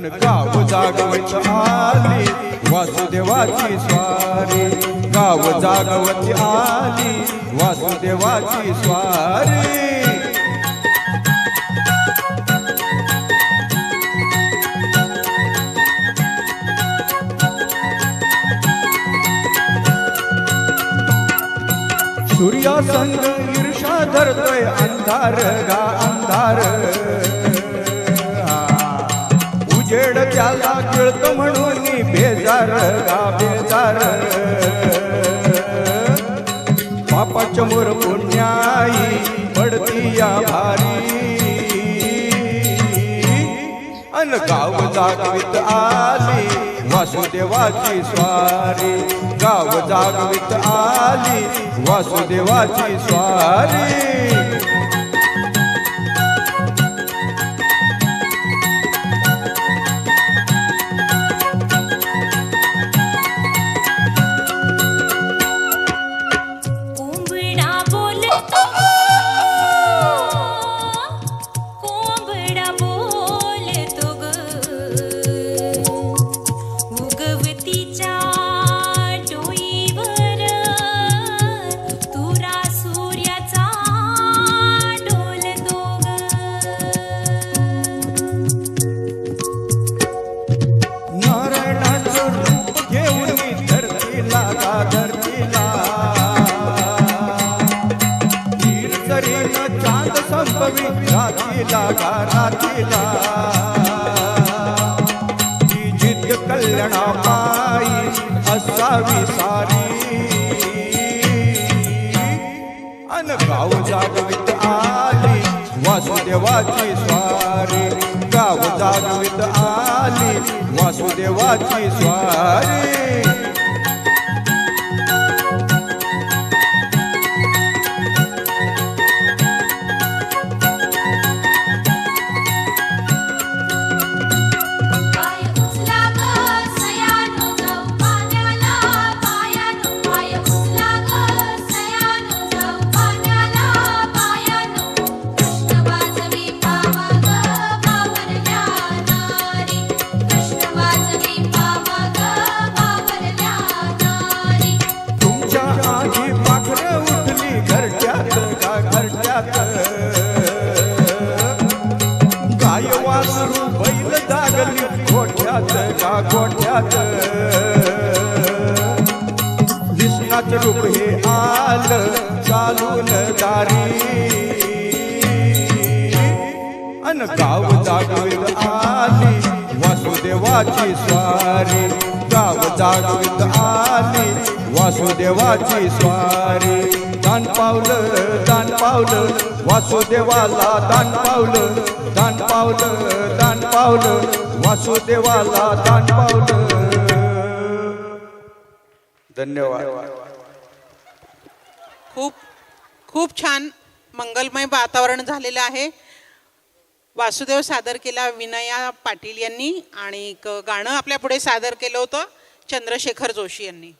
अन गाव जागवत आली वासुदेवाची स्वारी, गाव जागवत आली वासुदेवाची स्वारी। सूर्या संग ईर्षा धरतोय अंधार गा अंधार, उजेड त्याला गिळत म्हणून बेजार गा बेजार। पापाच्या मोर पुण्याई पडती या भारी, अन गाव जागवित आली वासुदेवाची स्वारी, गाव जागवित आली वासुदेवाची स्वारी। रातीला गा रातीला ती जिद्द कल्याणा पायी असावी सारी, अन गाव जागवित आली वासुदेवाची स्वारी, गाव जागवित आली वासुदेवाची स्वारी। गाय वासरू बैल जागली गोठ्यात गा गोठ्यात, विष्णाचं रूप हे आलं चालून दारी, अन गाव जागवित आली वासुदेवाची स्वारी, गाव जागवित आली वासुदेवाची स्वारी। दान पावलं वासुदेवाला दान पावलं, दान पावलं दान पावलं वासुदेवाला दान पावलं। धन्यवाद। खूप खूप छान मंगलमय वातावरण झालेलं आहे। वासुदेव सादर केला विनया पाटील यांनी, आणि गाणं आपल्या पुढे सादर केलं होतं चंद्रशेखर जोशी यांनी।